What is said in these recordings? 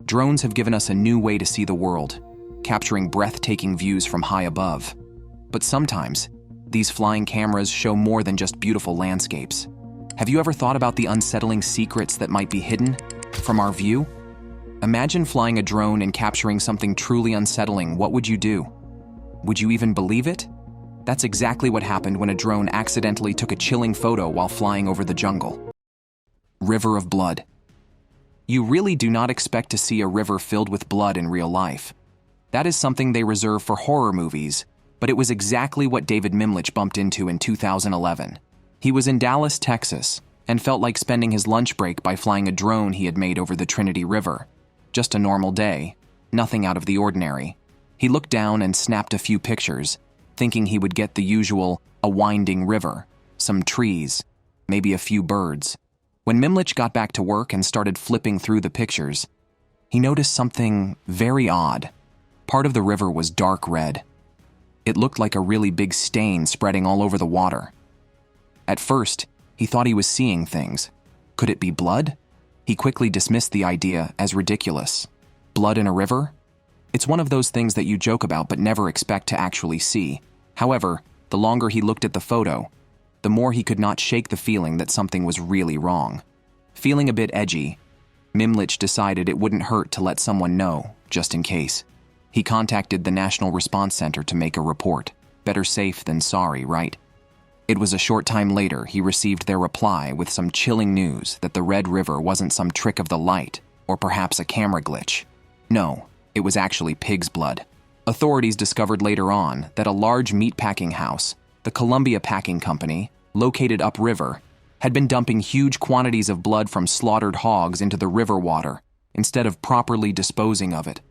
Drones have given us a new way to see the world, capturing breathtaking views from high above. But sometimes, these flying cameras show more than just beautiful landscapes. Have you ever thought about the unsettling secrets that might be hidden from our view? Imagine flying a drone and capturing something truly unsettling. What would you do? Would you even believe it? That's exactly what happened when a drone accidentally took a chilling photo while flying over the jungle. River of blood. You really do not expect to see a river filled with blood in real life. That is something they reserve for horror movies, but it was exactly what David Mimlich bumped into in 2011. He was in Dallas, Texas, and felt like spending his lunch break by flying a drone he had made over the Trinity River. Just a normal day, nothing out of the ordinary. He looked down and snapped a few pictures, thinking he would get the usual, a winding river, some trees, maybe a few birds. When Mimlich got back to work and started flipping through the pictures, he noticed something very odd. Part of the river was dark red. It looked like a really big stain spreading all over the water. At first, he thought he was seeing things. Could it be blood? He quickly dismissed the idea as ridiculous. Blood in a river? It's one of those things that you joke about but never expect to actually see. However, the longer he looked at the photo, the more he could not shake the feeling that something was really wrong. Feeling a bit edgy, Mimlich decided it wouldn't hurt to let someone know, just in case. He contacted the National Response Center to make a report. Better safe than sorry, right? It was a short time later he received their reply with some chilling news that the Red River wasn't some trick of the light or perhaps a camera glitch. No, it was actually pig's blood. Authorities discovered later on that a large meatpacking house, the Columbia Packing Company, located upriver, had been dumping huge quantities of blood from slaughtered hogs into the river water instead of properly disposing of it.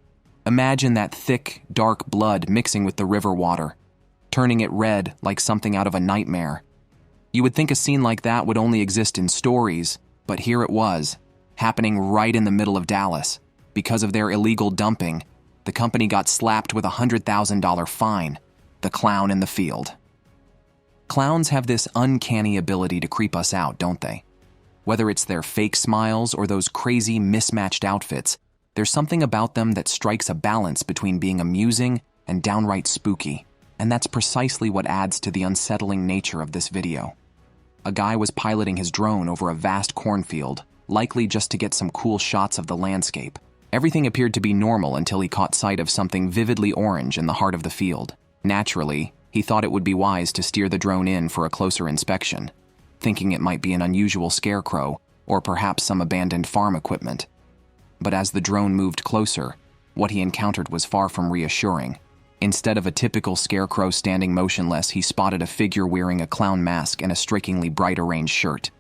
Imagine that thick, dark blood mixing with the river water, turning it red like something out of a nightmare. You would think a scene like that would only exist in stories, but here it was, happening right in the middle of Dallas. Because of their illegal dumping, the company got slapped with a $100,000 fine. The clown in the field. Clowns have this uncanny ability to creep us out, don't they? Whether it's their fake smiles or those crazy mismatched outfits, there's something about them that strikes a balance between being amusing and downright spooky. And that's precisely what adds to the unsettling nature of this video. A guy was piloting his drone over a vast cornfield, likely just to get some cool shots of the landscape. Everything appeared to be normal until he caught sight of something vividly orange in the heart of the field. Naturally, he thought it would be wise to steer the drone in for a closer inspection, thinking it might be an unusual scarecrow or perhaps some abandoned farm equipment. But as the drone moved closer, what he encountered was far from reassuring. Instead of a typical scarecrow standing motionless, he spotted a figure wearing a clown mask and a strikingly bright orange shirt.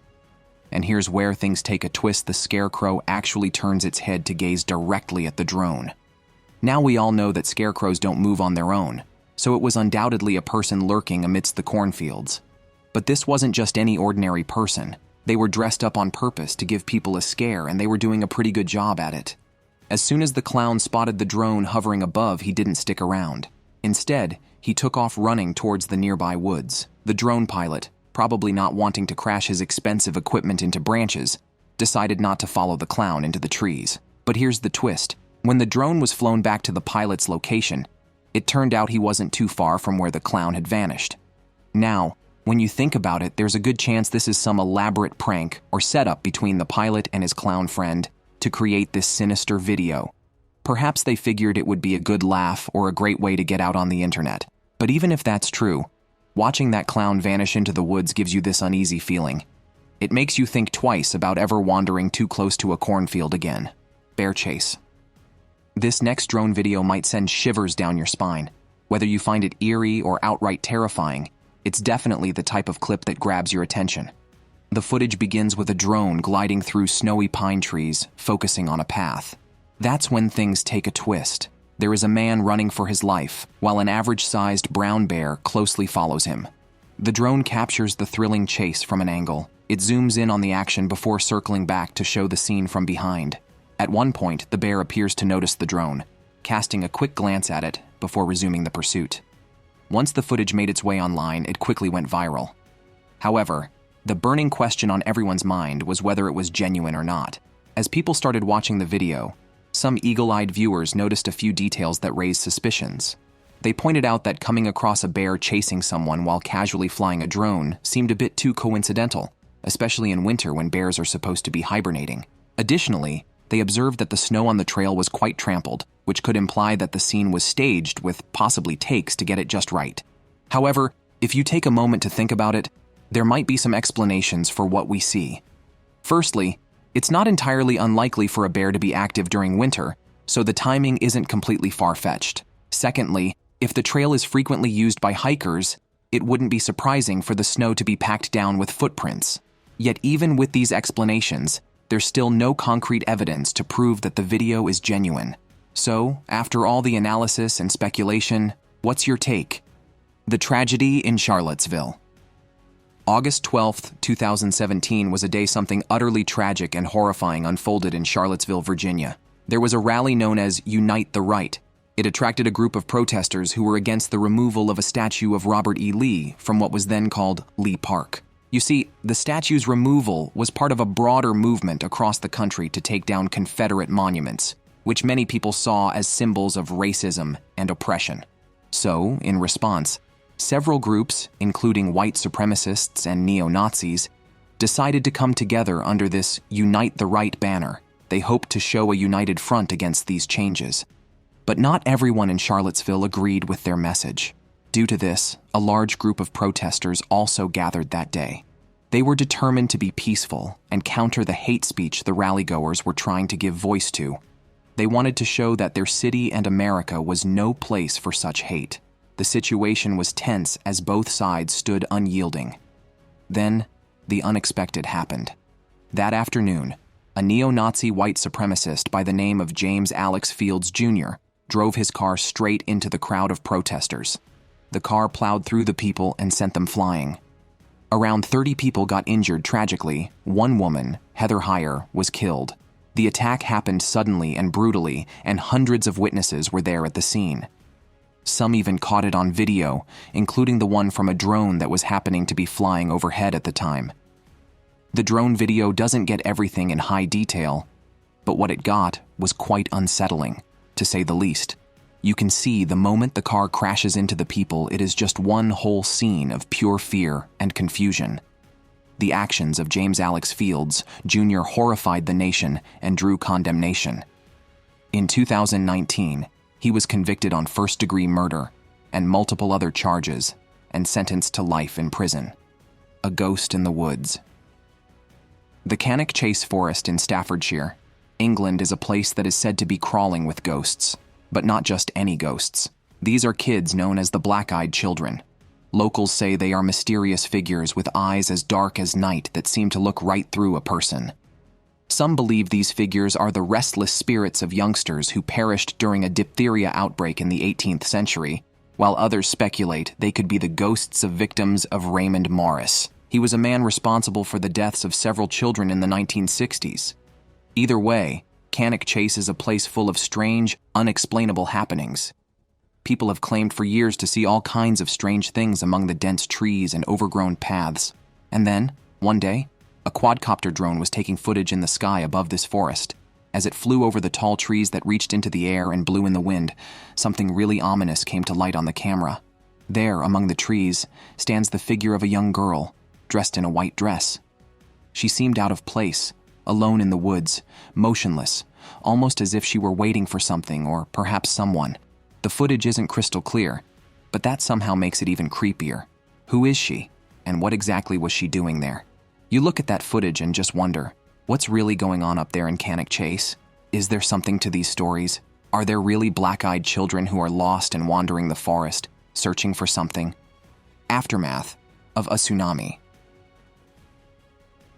And here's where things take a twist. The scarecrow actually turns its head to gaze directly at the drone. Now we all know that scarecrows don't move on their own, so it was undoubtedly a person lurking amidst the cornfields. But this wasn't just any ordinary person. They were dressed up on purpose to give people a scare, and they were doing a pretty good job at it. As soon as the clown spotted the drone hovering above, he didn't stick around. Instead, he took off running towards the nearby woods. The drone pilot, probably not wanting to crash his expensive equipment into branches, decided not to follow the clown into the trees. But here's the twist. When the drone was flown back to the pilot's location, it turned out he wasn't too far from where the clown had vanished. Now, when you think about it, there's a good chance this is some elaborate prank or setup between the pilot and his clown friend to create this sinister video. Perhaps they figured it would be a good laugh or a great way to get out on the internet. But even if that's true, watching that clown vanish into the woods gives you this uneasy feeling. It makes you think twice about ever wandering too close to a cornfield again. Bear chase. This next drone video might send shivers down your spine. Whether you find it eerie or outright terrifying, it's definitely the type of clip that grabs your attention. The footage begins with a drone gliding through snowy pine trees, focusing on a path. That's when things take a twist. There is a man running for his life, while an average-sized brown bear closely follows him. The drone captures the thrilling chase from an angle. It zooms in on the action before circling back to show the scene from behind. At one point, the bear appears to notice the drone, casting a quick glance at it before resuming the pursuit. Once the footage made its way online, it quickly went viral. However, the burning question on everyone's mind was whether it was genuine or not. As people started watching the video, Some eagle-eyed viewers noticed a few details that raised suspicions. They pointed out that coming across a bear chasing someone while casually flying a drone seemed a bit too coincidental, especially in winter when bears are supposed to be hibernating. Additionally, they observed that the snow on the trail was quite trampled, which could imply that the scene was staged with possibly takes to get it just right. However, if you take a moment to think about it, there might be some explanations for what we see. Firstly, it's not entirely unlikely for a bear to be active during winter, so the timing isn't completely far-fetched. Secondly, if the trail is frequently used by hikers, it wouldn't be surprising for the snow to be packed down with footprints. Yet even with these explanations, there's still no concrete evidence to prove that the video is genuine. So, after all the analysis and speculation, what's your take? The tragedy in Charlottesville. August 12, 2017 was a day something utterly tragic and horrifying unfolded in Charlottesville, Virginia. There was a rally known as Unite the Right. It attracted a group of protesters who were against the removal of a statue of Robert E. Lee from what was then called Lee Park. You see, the statue's removal was part of a broader movement across the country to take down Confederate monuments, which many people saw as symbols of racism and oppression. So, in response, several groups, including white supremacists and neo-Nazis, decided to come together under this Unite the Right banner. They hoped to show a united front against these changes. But not everyone in Charlottesville agreed with their message. Due to this, a large group of protesters also gathered that day. They were determined to be peaceful and counter the hate speech the rallygoers were trying to give voice to. They wanted to show that their city and America was no place for such hate. The situation was tense as both sides stood unyielding. Then, the unexpected happened. That afternoon, a neo-Nazi white supremacist by the name of James Alex Fields Jr. drove his car straight into the crowd of protesters. The car plowed through the people and sent them flying. Around 30 people got injured tragically. One woman, Heather Heyer, was killed. The attack happened suddenly and brutally, and hundreds of witnesses were there at the scene. Some even caught it on video, including the one from a drone that was happening to be flying overhead at the time. The drone video doesn't get everything in high detail, but what it got was quite unsettling, to say the least. You can see the moment the car crashes into the people, it is just one whole scene of pure fear and confusion. The actions of James Alex Fields Jr. horrified the nation and drew condemnation. In 2019, he was convicted on first-degree murder and multiple other charges and sentenced to life in prison. A ghost in the woods. The Cannock Chase Forest in Staffordshire, England, is a place that is said to be crawling with ghosts. But not just any ghosts. These are kids known as the black-eyed children. Locals say they are mysterious figures with eyes as dark as night that seem to look right through a person. Some believe these figures are the restless spirits of youngsters who perished during a diphtheria outbreak in the 18th century, while others speculate they could be the ghosts of victims of Raymond Morris. He was a man responsible for the deaths of several children in the 1960s. Either way, Cannock Chase is a place full of strange, unexplainable happenings. People have claimed for years to see all kinds of strange things among the dense trees and overgrown paths. And then, one day, a quadcopter drone was taking footage in the sky above this forest. As it flew over the tall trees that reached into the air and blew in the wind, something really ominous came to light on the camera. There, among the trees, stands the figure of a young girl, dressed in a white dress. She seemed out of place, alone in the woods, motionless, almost as if she were waiting for something or perhaps someone. The footage isn't crystal clear, but that somehow makes it even creepier. Who is she, and what exactly was she doing there? You look at that footage and just wonder, what's really going on up there in Cannock Chase? Is there something to these stories? Are there really black-eyed children who are lost and wandering the forest, searching for something? Aftermath of a tsunami.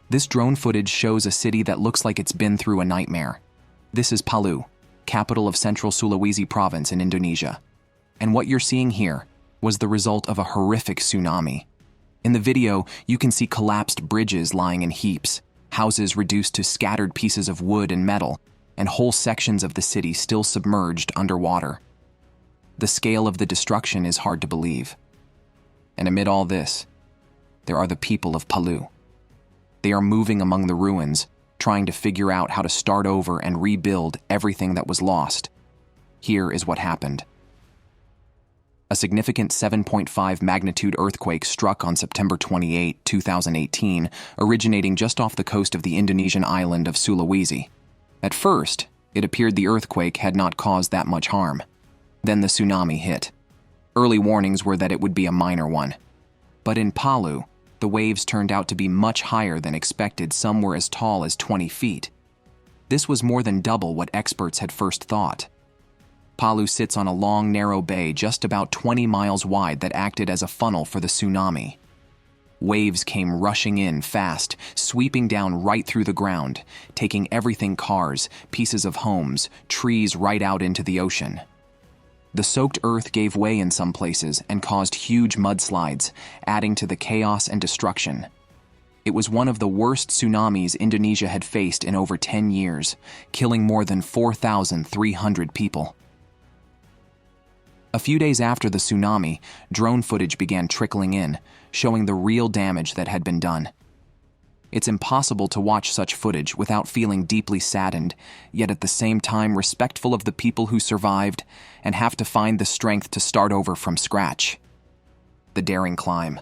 This drone footage shows a city that looks like it's been through a nightmare. This is Palu, capital of Central Sulawesi province in Indonesia. And what you're seeing here was the result of a horrific tsunami. In the video, you can see collapsed bridges lying in heaps, houses reduced to scattered pieces of wood and metal, and whole sections of the city still submerged underwater. The scale of the destruction is hard to believe. And amid all this, there are the people of Palu. They are moving among the ruins, trying to figure out how to start over and rebuild everything that was lost. Here is what happened. A significant 7.5 magnitude earthquake struck on September 28, 2018, originating just off the coast of the Indonesian island of Sulawesi. At first, it appeared the earthquake had not caused that much harm. Then the tsunami hit. Early warnings were that it would be a minor one. But in Palu, the waves turned out to be much higher than expected. Some were as tall as 20 feet. This was more than double what experts had first thought. Palu sits on a long, narrow bay just about 20 miles wide that acted as a funnel for the tsunami. Waves came rushing in fast, sweeping down right through the ground, taking everything: cars, pieces of homes, trees right out into the ocean. The soaked earth gave way in some places and caused huge mudslides, adding to the chaos and destruction. It was one of the worst tsunamis Indonesia had faced in over 10 years, killing more than 4,300 people. A few days after the tsunami, drone footage began trickling in, showing the real damage that had been done. It's impossible to watch such footage without feeling deeply saddened, yet at the same time respectful of the people who survived and have to find the strength to start over from scratch. The daring climb.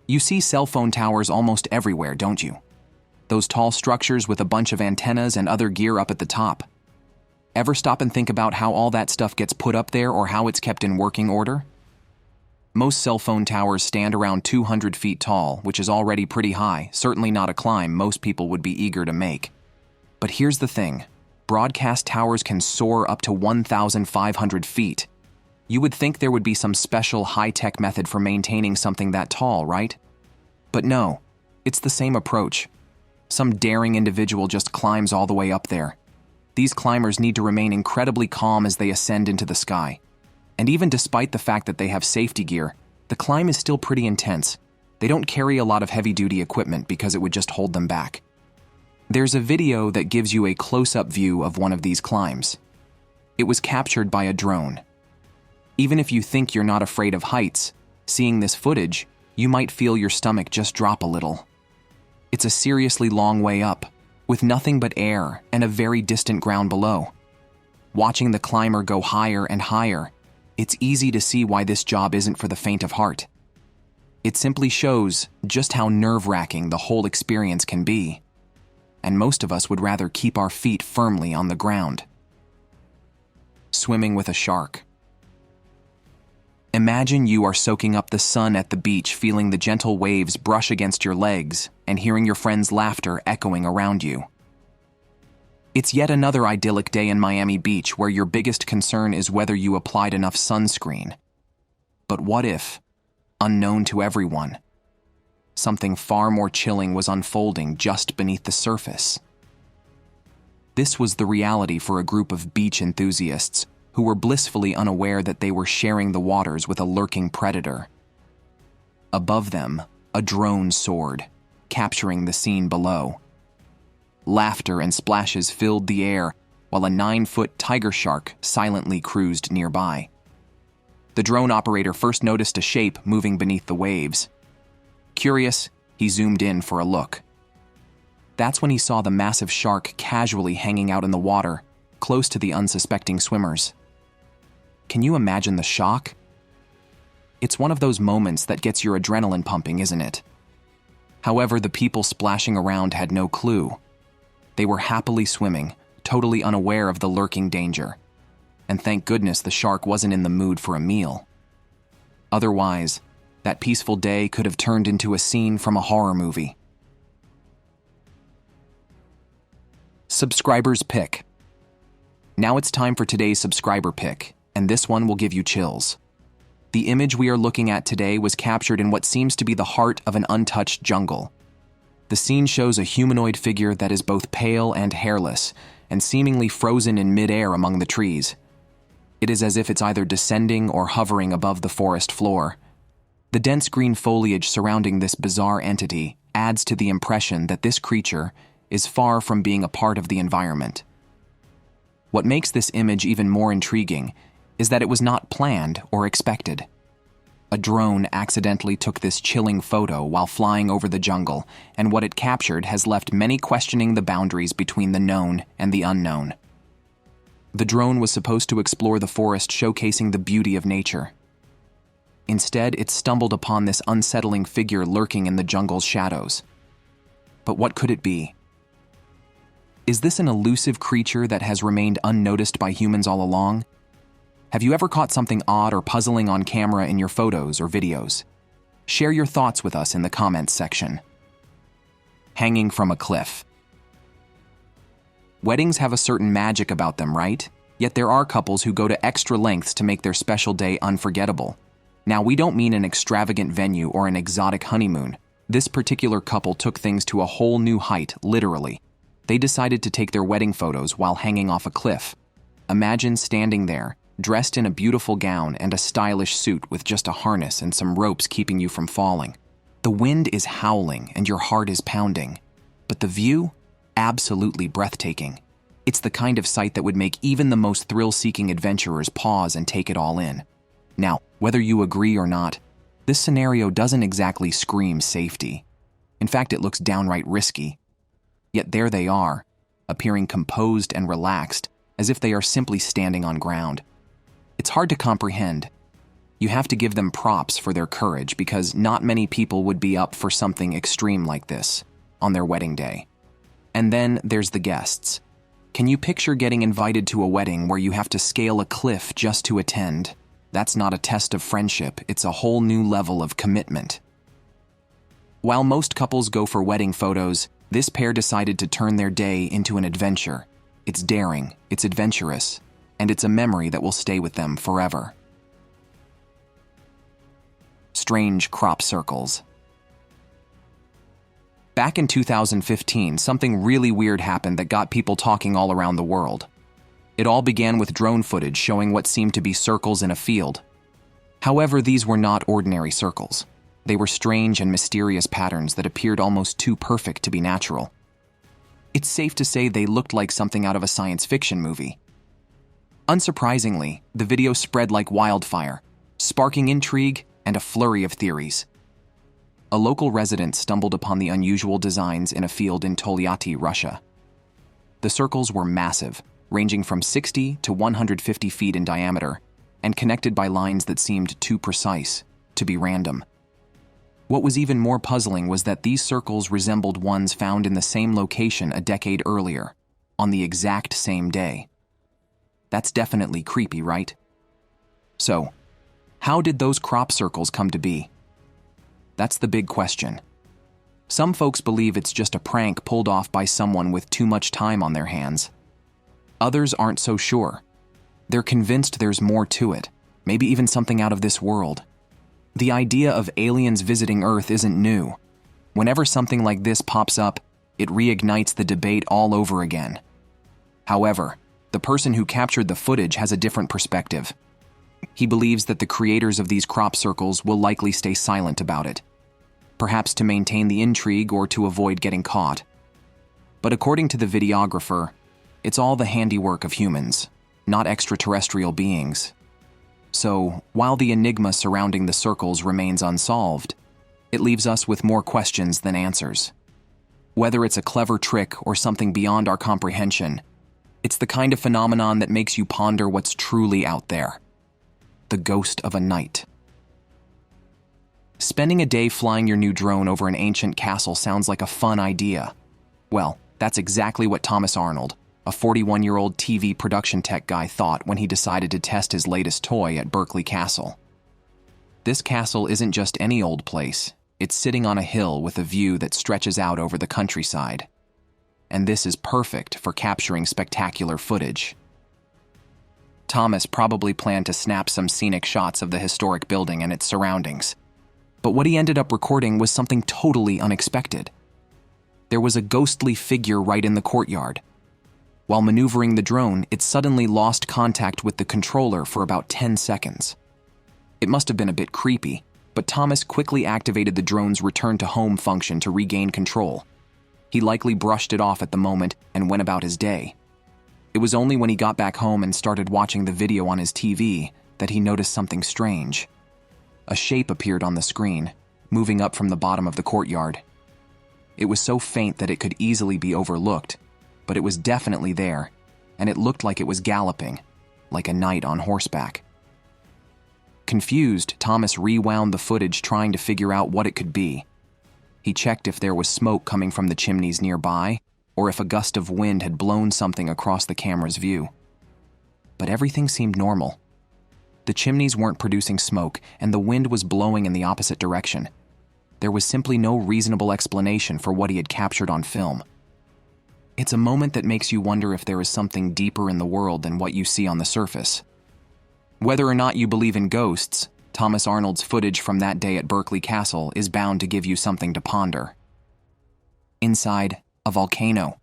You see cell phone towers almost everywhere, don't you? Those tall structures with a bunch of antennas and other gear up at the top. Ever stop and think about how all that stuff gets put up there or how it's kept in working order? Most cell phone towers stand around 200 feet tall, which is already pretty high, certainly not a climb most people would be eager to make. But here's the thing. Broadcast towers can soar up to 1,500 feet. You would think there would be some special high-tech method for maintaining something that tall, right? But no, it's the same approach. Some daring individual just climbs all the way up there. These climbers need to remain incredibly calm as they ascend into the sky. And even despite the fact that they have safety gear, the climb is still pretty intense. They don't carry a lot of heavy-duty equipment because it would just hold them back. There's a video that gives you a close-up view of one of these climbs. It was captured by a drone. Even if you think you're not afraid of heights, seeing this footage, you might feel your stomach just drop a little. It's a seriously long way up, with nothing but air and a very distant ground below. Watching the climber go higher and higher, it's easy to see why this job isn't for the faint of heart. It simply shows just how nerve-wracking the whole experience can be. And most of us would rather keep our feet firmly on the ground. Swimming with a shark. Imagine you are soaking up the sun at the beach, feeling the gentle waves brush against your legs and hearing your friends' laughter echoing around you. It's yet another idyllic day in Miami Beach where your biggest concern is whether you applied enough sunscreen. But what if, unknown to everyone, something far more chilling was unfolding just beneath the surface? This was the reality for a group of beach enthusiasts who were blissfully unaware that they were sharing the waters with a lurking predator. Above them, a drone soared, capturing the scene below. Laughter and splashes filled the air while a 9-foot tiger shark silently cruised nearby. The drone operator first noticed a shape moving beneath the waves. Curious, he zoomed in for a look. That's when he saw the massive shark casually hanging out in the water, close to the unsuspecting swimmers. Can you imagine the shock? It's one of those moments that gets your adrenaline pumping, isn't it? However, the people splashing around had no clue. They were happily swimming, totally unaware of the lurking danger. And thank goodness the shark wasn't in the mood for a meal. Otherwise, that peaceful day could have turned into a scene from a horror movie. Subscriber's pick. Now it's time for today's subscriber pick, and this one will give you chills. The image we are looking at today was captured in what seems to be the heart of an untouched jungle. The scene shows a humanoid figure that is both pale and hairless, and seemingly frozen in mid-air among the trees. It is as if it's either descending or hovering above the forest floor. The dense green foliage surrounding this bizarre entity adds to the impression that this creature is far from being a part of the environment. What makes this image even more intriguing is that it was not planned or expected. A drone accidentally took this chilling photo while flying over the jungle, and what it captured has left many questioning the boundaries between the known and the unknown. The drone was supposed to explore the forest, showcasing the beauty of nature. Instead, it stumbled upon this unsettling figure lurking in the jungle's shadows. But what could it be? Is this an elusive creature that has remained unnoticed by humans all along? Have you ever caught something odd or puzzling on camera in your photos or videos? Share your thoughts with us in the comments section. Hanging from a cliff. Weddings have a certain magic about them, right? Yet there are couples who go to extra lengths to make their special day unforgettable. Now, we don't mean an extravagant venue or an exotic honeymoon. This particular couple took things to a whole new height, literally. They decided to take their wedding photos while hanging off a cliff. Imagine standing there, dressed in a beautiful gown and a stylish suit with just a harness and some ropes keeping you from falling. The wind is howling and your heart is pounding. But the view? Absolutely breathtaking. It's the kind of sight that would make even the most thrill-seeking adventurers pause and take it all in. Now, whether you agree or not, this scenario doesn't exactly scream safety. In fact, it looks downright risky. Yet there they are, appearing composed and relaxed, as if they are simply standing on ground. It's hard to comprehend. You have to give them props for their courage because not many people would be up for something extreme like this on their wedding day. And then there's the guests. Can you picture getting invited to a wedding where you have to scale a cliff just to attend? That's not a test of friendship, it's a whole new level of commitment. While most couples go for wedding photos, this pair decided to turn their day into an adventure. It's daring, it's adventurous, and it's a memory that will stay with them forever. Strange crop circles. Back in 2015, something really weird happened that got people talking all around the world. It all began with drone footage showing what seemed to be circles in a field. However, these were not ordinary circles. They were strange and mysterious patterns that appeared almost too perfect to be natural. It's safe to say they looked like something out of a science fiction movie. Unsurprisingly, the video spread like wildfire, sparking intrigue and a flurry of theories. A local resident stumbled upon the unusual designs in a field in Tolyatti, Russia. The circles were massive, ranging from 60 to 150 feet in diameter, and connected by lines that seemed too precise to be random. What was even more puzzling was that these circles resembled ones found in the same location a decade earlier, on the exact same day. That's definitely creepy, right? So, how did those crop circles come to be? That's the big question. Some folks believe it's just a prank pulled off by someone with too much time on their hands. Others aren't so sure. They're convinced there's more to it, maybe even something out of this world. The idea of aliens visiting Earth isn't new. Whenever something like this pops up, it reignites the debate all over again. However, the person who captured the footage has a different perspective. He believes that the creators of these crop circles will likely stay silent about it, perhaps to maintain the intrigue or to avoid getting caught. But according to the videographer, it's all the handiwork of humans, not extraterrestrial beings. So, while the enigma surrounding the circles remains unsolved, it leaves us with more questions than answers. Whether it's a clever trick or something beyond our comprehension, it's the kind of phenomenon that makes you ponder what's truly out there. The ghost of a night. Spending a day flying your new drone over an ancient castle sounds like a fun idea. Well, that's exactly what Thomas Arnold, a 41-year-old TV production tech guy, thought when he decided to test his latest toy at Berkeley Castle. This castle isn't just any old place. It's sitting on a hill with a view that stretches out over the countryside. And this is perfect for capturing spectacular footage. Thomas probably planned to snap some scenic shots of the historic building and its surroundings. But what he ended up recording was something totally unexpected. There was a ghostly figure right in the courtyard. While maneuvering the drone, it suddenly lost contact with the controller for about 10 seconds. It must have been a bit creepy, but Thomas quickly activated the drone's return to home function to regain control. He likely brushed it off at the moment and went about his day. It was only when he got back home and started watching the video on his TV that he noticed something strange. a shape appeared on the screen, moving up from the bottom of the courtyard. It was so faint that it could easily be overlooked, but it was definitely there, and it looked like it was galloping, like a knight on horseback. Confused, Thomas rewound the footage trying to figure out what it could be. He checked if there was smoke coming from the chimneys nearby, or if a gust of wind had blown something across the camera's view. But everything seemed normal. The chimneys weren't producing smoke, and the wind was blowing in the opposite direction. There was simply no reasonable explanation for what he had captured on film. It's a moment that makes you wonder if there is something deeper in the world than what you see on the surface. Whether or not you believe in ghosts, Thomas Arnold's footage from that day at Berkeley Castle is bound to give you something to ponder. Inside a volcano.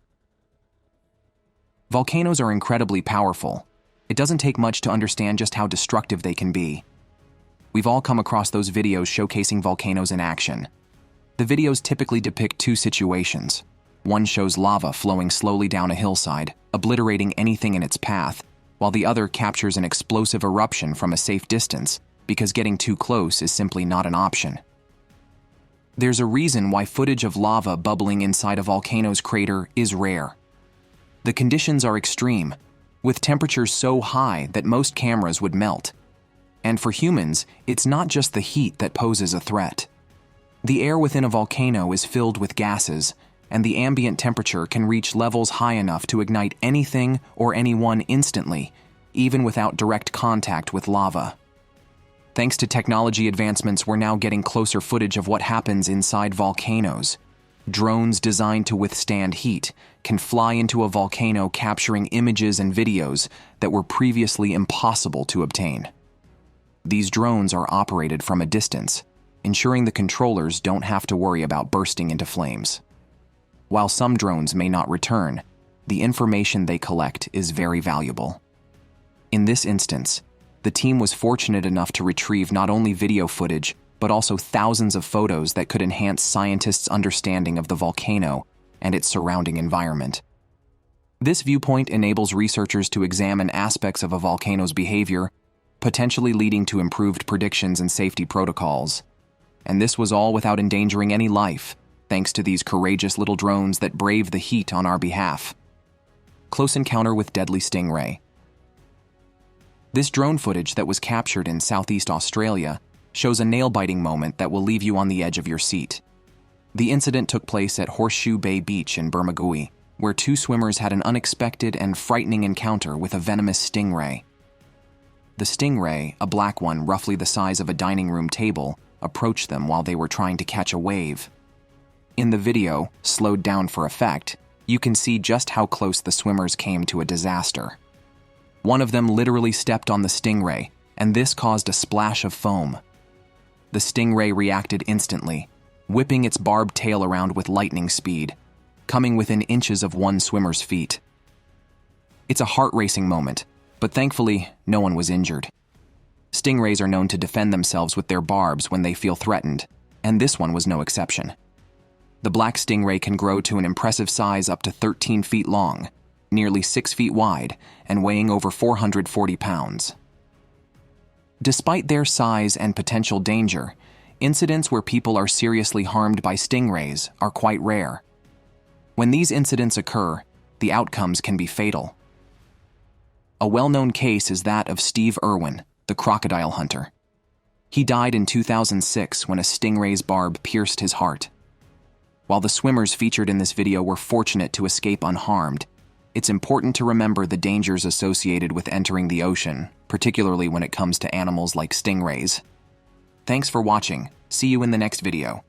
Volcanoes are incredibly powerful. It doesn't take much to understand just how destructive they can be. We've all come across those videos showcasing volcanoes in action. The videos typically depict two situations. One shows lava flowing slowly down a hillside, obliterating anything in its path, while the other captures an explosive eruption from a safe distance, because getting too close is simply not an option. There's a reason why footage of lava bubbling inside a volcano's crater is rare. The conditions are extreme, with temperatures so high that most cameras would melt. And for humans, it's not just the heat that poses a threat. The air within a volcano is filled with gases, and the ambient temperature can reach levels high enough to ignite anything or anyone instantly, even without direct contact with lava. Thanks to technology advancements, we're now getting closer footage of what happens inside volcanoes. Drones designed to withstand heat can fly into a volcano, capturing images and videos that were previously impossible to obtain. These drones are operated from a distance, ensuring the controllers don't have to worry about bursting into flames. While some drones may not return, the information they collect is very valuable. In this instance, the team was fortunate enough to retrieve not only video footage, but also thousands of photos that could enhance scientists' understanding of the volcano and its surrounding environment. This viewpoint enables researchers to examine aspects of a volcano's behavior, potentially leading to improved predictions and safety protocols. And this was all without endangering any life, thanks to these courageous little drones that brave the heat on our behalf. Close encounter with deadly stingray. This drone footage that was captured in Southeast Australia shows a nail-biting moment that will leave you on the edge of your seat. The incident took place at Horseshoe Bay Beach in Bermagui, where two swimmers had an unexpected and frightening encounter with a venomous stingray. The stingray, a black one roughly the size of a dining room table, approached them while they were trying to catch a wave. In the video, slowed down for effect, you can see just how close the swimmers came to a disaster. One of them literally stepped on the stingray, and this caused a splash of foam. The stingray reacted instantly, whipping its barbed tail around with lightning speed, coming within inches of one swimmer's feet. It's a heart-racing moment, but thankfully, no one was injured. Stingrays are known to defend themselves with their barbs when they feel threatened, and this one was no exception. The black stingray can grow to an impressive size up to 13 feet long, nearly 6 feet wide, and weighing over 440 pounds. Despite their size and potential danger, incidents where people are seriously harmed by stingrays are quite rare. When these incidents occur, the outcomes can be fatal. A well-known case is that of Steve Irwin, the crocodile hunter. He died in 2006 when a stingray's barb pierced his heart. While the swimmers featured in this video were fortunate to escape unharmed, it's important to remember the dangers associated with entering the ocean, particularly when it comes to animals like stingrays. Thanks for watching. See you in the next video.